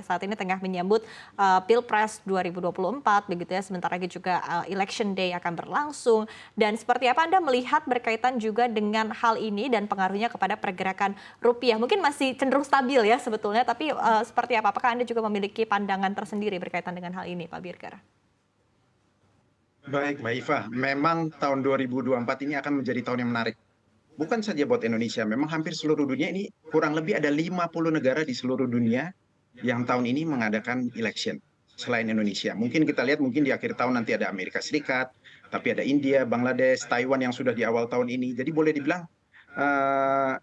saat ini tengah menyambut Pilpres 2024 begitu ya, sebentar lagi juga election day akan berlangsung. Dan seperti apa Anda melihat berkaitan juga dengan hal ini dan pengaruhnya kepada pergerakan rupiah? Mungkin masih cenderung stabil ya sebetulnya, tapi seperti apa? Apakah Anda juga memiliki pandangan tersendiri berkaitan dengan hal ini, Pak Birger? Baik, Mbak Iva. Memang tahun 2024 ini akan menjadi tahun yang menarik. Bukan saja buat Indonesia, memang hampir seluruh dunia ini kurang lebih ada 50 negara di seluruh dunia yang tahun ini mengadakan election selain Indonesia. Mungkin kita lihat mungkin di akhir tahun nanti ada Amerika Serikat, tapi ada India, Bangladesh, Taiwan yang sudah di awal tahun ini. Jadi boleh dibilang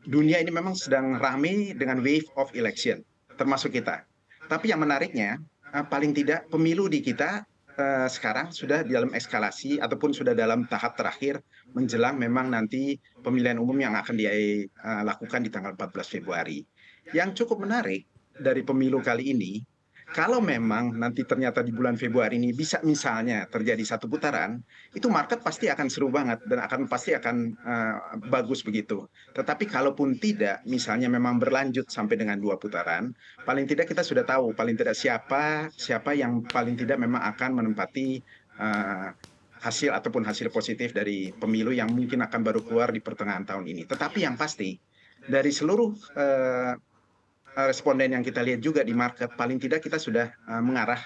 dunia ini memang sedang ramai dengan wave of election, termasuk kita. Tapi yang menariknya, paling tidak pemilu di kita sekarang sudah dalam eskalasi ataupun sudah dalam tahap terakhir menjelang memang nanti pemilihan umum yang akan dilakukan di tanggal 14 Februari. Yang cukup menarik dari pemilu kali ini, kalau memang nanti ternyata di bulan Februari ini bisa misalnya terjadi satu putaran, itu market pasti akan seru banget dan pasti akan bagus begitu. Tetapi kalaupun tidak, misalnya memang berlanjut sampai dengan dua putaran, paling tidak kita sudah tahu paling tidak siapa yang paling tidak memang akan menempati uh, hasil ataupun hasil positif dari pemilu yang mungkin akan baru keluar di pertengahan tahun ini. Tetapi yang pasti dari seluruh responden yang kita lihat juga di market, paling tidak kita sudah mengarah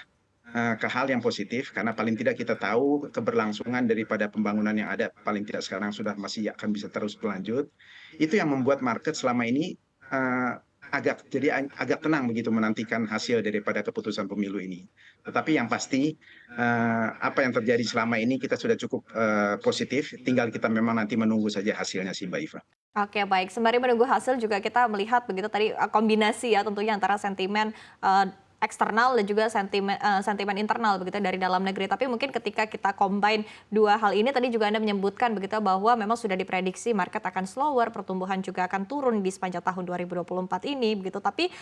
ke hal yang positif karena paling tidak kita tahu keberlangsungan daripada pembangunan yang ada paling tidak sekarang sudah masih akan bisa terus berlanjut. Itu yang membuat market selama ini uh, agak tenang begitu menantikan hasil daripada keputusan pemilu ini. Tetapi yang pasti apa yang terjadi selama ini kita sudah cukup positif, tinggal kita memang nanti menunggu saja hasilnya sih Mbak Iva. Oke, baik. Sembari menunggu hasil juga kita melihat begitu tadi kombinasi ya tentunya antara sentimen eksternal dan juga sentimen internal begitu dari dalam negeri. Tapi mungkin ketika kita combine dua hal ini tadi juga Anda menyebutkan begitu bahwa memang sudah diprediksi market akan slower, pertumbuhan juga akan turun di sepanjang tahun 2024 ini begitu. Tapi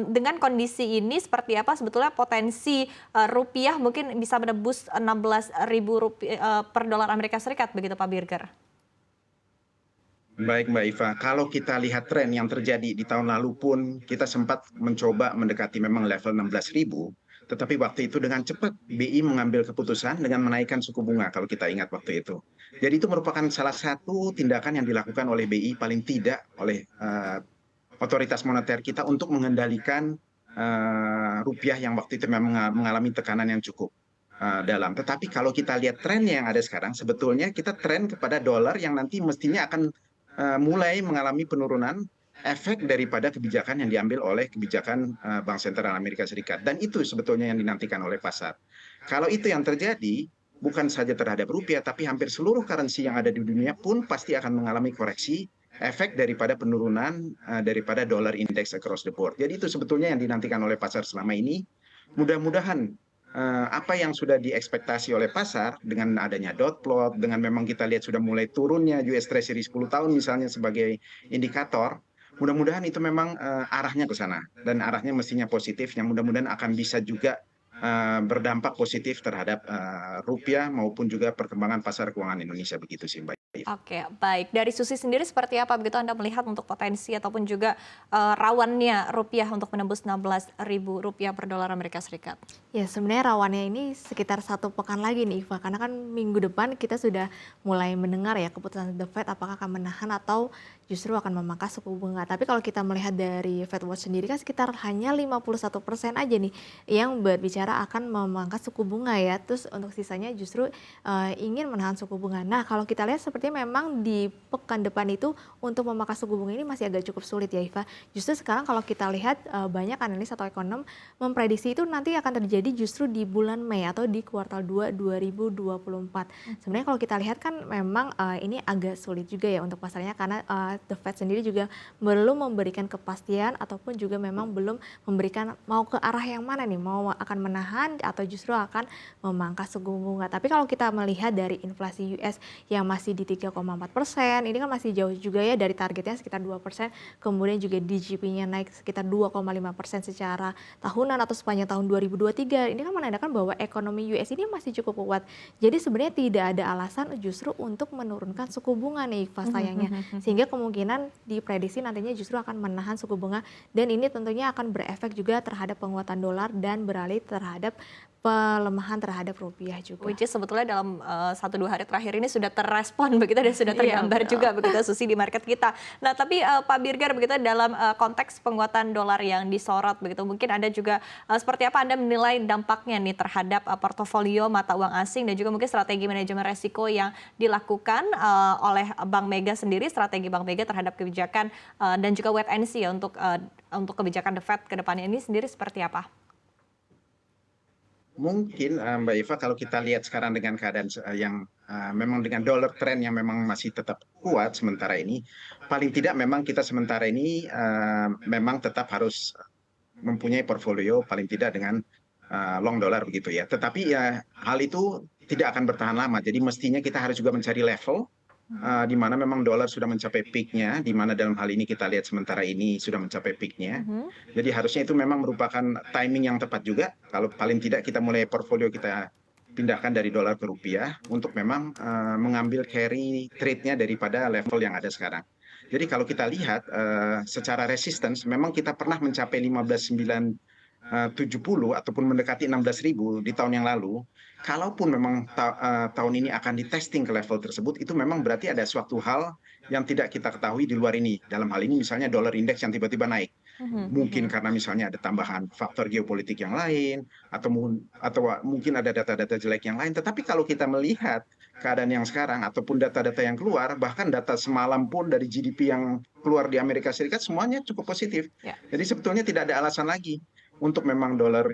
dengan kondisi ini seperti apa sebetulnya potensi rupiah mungkin bisa menembus 16.000 rupiah per dolar Amerika Serikat begitu Pak Birger? Baik Mbak Iva, kalau kita lihat tren yang terjadi di tahun lalu pun kita sempat mencoba mendekati memang level 16.000, tetapi waktu itu dengan cepat BI mengambil keputusan dengan menaikkan suku bunga kalau kita ingat waktu itu. Jadi itu merupakan salah satu tindakan yang dilakukan oleh BI paling tidak oleh otoritas moneter kita untuk mengendalikan rupiah yang waktu itu memang mengalami tekanan yang cukup dalam. Tetapi kalau kita lihat tren yang ada sekarang, sebetulnya kita tren kepada dolar yang nanti mestinya akan mulai mengalami penurunan efek daripada kebijakan yang diambil oleh kebijakan Bank Sentral Amerika Serikat. Dan itu sebetulnya yang dinantikan oleh pasar. Kalau itu yang terjadi, bukan saja terhadap rupiah, tapi hampir seluruh currency yang ada di dunia pun pasti akan mengalami koreksi efek daripada penurunan daripada dollar index across the board. Jadi itu sebetulnya yang dinantikan oleh pasar selama ini. Mudah-mudahan apa yang sudah diekspektasi oleh pasar dengan adanya dot plot, dengan memang kita lihat sudah mulai turunnya US Treasury 10 tahun misalnya sebagai indikator, mudah-mudahan itu memang arahnya ke sana dan arahnya mestinya positif yang mudah-mudahan akan bisa juga berdampak positif terhadap rupiah maupun juga perkembangan pasar keuangan Indonesia begitu sih Mbak. Oke, baik. Dari Susi sendiri seperti apa begitu Anda melihat untuk potensi ataupun juga rawannya rupiah untuk menembus 16.000 rupiah per dolar Amerika Serikat? Ya, sebenarnya rawannya ini sekitar satu pekan lagi nih, Iva. Karena kan minggu depan kita sudah mulai mendengar ya keputusan The Fed apakah akan menahan atau justru akan memangkas suku bunga. Tapi kalau kita melihat dari Fed Watch sendiri kan sekitar hanya 51% aja nih yang berbicara akan memangkas suku bunga ya. Terus untuk sisanya justru ingin menahan suku bunga. Nah, kalau kita lihat sepertinya memang di pekan depan itu untuk memangkas suku bunga ini masih agak cukup sulit ya, Iva. Justru sekarang kalau kita lihat banyak analis atau ekonom memprediksi itu nanti akan terjadi justru di bulan Mei atau di kuartal 2 2024. Sebenarnya kalau kita lihat kan memang ini agak sulit juga ya untuk pasarnya karena The Fed sendiri juga belum memberikan kepastian ataupun juga memang belum memberikan mau ke arah yang mana nih, mau akan menahan atau justru akan memangkas suku bunga. Tapi kalau kita melihat dari inflasi US yang masih di 3,4%. Ini kan masih jauh juga ya dari targetnya sekitar 2%. Kemudian juga DGP-nya naik sekitar 2,5% secara tahunan atau sepanjang tahun 2023. Ini kan menandakan bahwa ekonomi US ini masih cukup kuat. Jadi sebenarnya tidak ada alasan justru untuk menurunkan suku bunga nih Iqbal sayangnya. Sehingga kemungkinan diprediksi nantinya justru akan menahan suku bunga, dan ini tentunya akan berefek juga terhadap penguatan dolar dan beralih terhadap pelemahan terhadap rupiah juga. Which is sebetulnya dalam 1-2 hari terakhir ini sudah terrespon begitu dan sudah Iya, tergambar betul. juga begitu Susi di market kita. Nah tapi Pak Birger begitu dalam konteks penguatan dolar yang disorot begitu, mungkin Anda juga seperti apa Anda menilai dampaknya nih terhadap portofolio mata uang asing dan juga mungkin strategi manajemen resiko yang dilakukan oleh Bank Mega sendiri, strategi Bank Mega terhadap kebijakan dan juga wait and see ya untuk kebijakan The Fed ke depannya ini sendiri seperti apa? Mungkin Mbak Eva, kalau kita lihat sekarang dengan keadaan yang memang dengan dollar trend yang memang masih tetap kuat sementara ini, paling tidak memang kita sementara ini memang tetap harus mempunyai portfolio paling tidak dengan long dollar begitu ya. Tetapi ya hal itu tidak akan bertahan lama. Jadi mestinya kita harus juga mencari level di mana memang dolar sudah mencapai peaknya, di mana dalam hal ini kita lihat sementara ini sudah mencapai peaknya. Jadi harusnya itu memang merupakan timing yang tepat juga. Kalau paling tidak kita mulai portfolio kita pindahkan dari dolar ke rupiah untuk memang mengambil carry trade-nya daripada level yang ada sekarang. Jadi kalau kita lihat secara resistance, memang kita pernah mencapai 15.970 ataupun mendekati 16.000 di tahun yang lalu. Kalaupun memang tahun ini akan di testing ke level tersebut, itu memang berarti ada suatu hal yang tidak kita ketahui di luar ini. Dalam hal ini misalnya dollar index yang tiba-tiba naik. Mungkin karena misalnya ada tambahan faktor geopolitik yang lain, atau mungkin ada data-data jelek yang lain. Tetapi kalau kita melihat keadaan yang sekarang ataupun data-data yang keluar, bahkan data semalam pun dari GDP yang keluar di Amerika Serikat semuanya cukup positif. Ya. Jadi sebetulnya tidak ada alasan lagi untuk memang dolar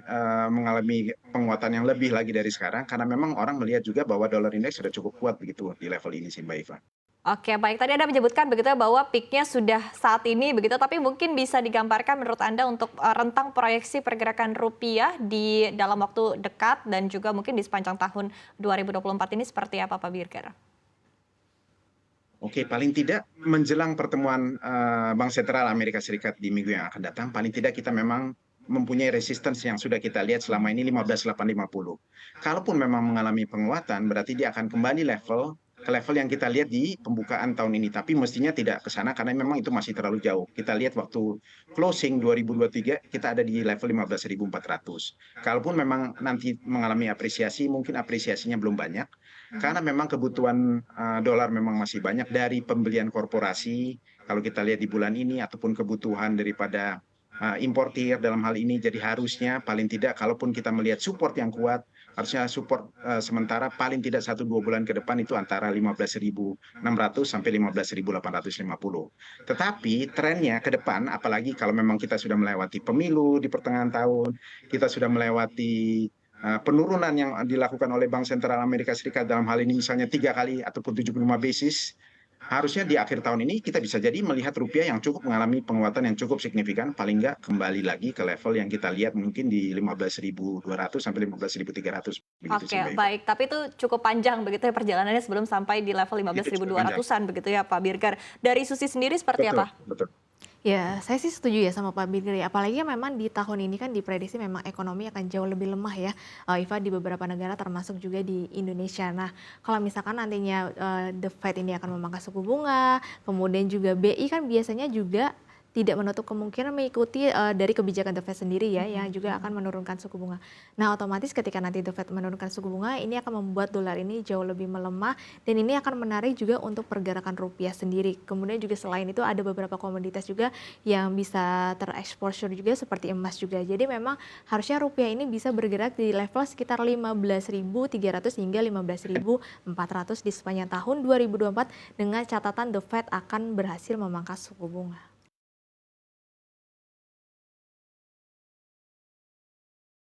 mengalami penguatan yang lebih lagi dari sekarang, karena memang orang melihat juga bahwa dolar indeks sudah cukup kuat begitu di level ini sih Mbak Eva. Oke, baik. Tadi Anda menyebutkan begitu ya bahwa peaknya sudah saat ini begitu, tapi mungkin bisa digambarkan menurut Anda untuk rentang proyeksi pergerakan rupiah di dalam waktu dekat dan juga mungkin di sepanjang tahun 2024 ini seperti apa Pak Birger? Oke, paling tidak menjelang pertemuan Bank Sentral Amerika Serikat di minggu yang akan datang, paling tidak kita memang mempunyai resistance yang sudah kita lihat selama ini 15.850. Kalaupun memang mengalami penguatan, berarti dia akan kembali ke level yang kita lihat di pembukaan tahun ini. Tapi mestinya tidak ke sana karena memang itu masih terlalu jauh. Kita lihat waktu closing 2023 kita ada di level 15.400. Kalaupun memang nanti mengalami apresiasi, mungkin apresiasinya belum banyak. Karena memang kebutuhan dolar memang masih banyak dari pembelian korporasi. Kalau kita lihat di bulan ini ataupun kebutuhan daripada importir dalam hal ini, jadi harusnya paling tidak kalaupun kita melihat support yang kuat, harusnya support sementara paling tidak 1-2 bulan ke depan itu antara 15.600 sampai 15.850. Tetapi trennya ke depan, apalagi kalau memang kita sudah melewati pemilu di pertengahan tahun, kita sudah melewati penurunan yang dilakukan oleh Bank Sentral Amerika Serikat dalam hal ini misalnya 3 kali ataupun 75 basis, harusnya di akhir tahun ini kita bisa jadi melihat rupiah yang cukup mengalami penguatan yang cukup signifikan, paling nggak kembali lagi ke level yang kita lihat mungkin di 15.200 sampai 15.300 begitu sih Oke, Mbak Eva. baik. Tapi itu cukup panjang begitu ya perjalanannya sebelum sampai di level Itu cukup panjang. 15.200-an begitu ya Pak Birger. Dari Susi sendiri seperti Betul, apa? betul. Ya, saya sih setuju ya sama Pak Birger ya. Apalagi memang di tahun ini kan diprediksi memang ekonomi akan jauh lebih lemah ya, Iva, di beberapa negara termasuk juga di Indonesia. Nah, kalau misalkan nantinya The Fed ini akan memangkas suku bunga, kemudian juga BI kan biasanya juga tidak menutup kemungkinan mengikuti dari kebijakan The Fed sendiri ya, yang juga akan menurunkan suku bunga. Nah, otomatis ketika nanti The Fed menurunkan suku bunga, ini akan membuat dolar ini jauh lebih melemah, dan ini akan menarik juga untuk pergerakan rupiah sendiri. Kemudian juga selain itu ada beberapa komoditas juga yang bisa tereksposur juga seperti emas juga. Jadi memang harusnya rupiah ini bisa bergerak di level sekitar 15.300 hingga 15.400 di sepanjang tahun 2024 dengan catatan The Fed akan berhasil memangkas suku bunga.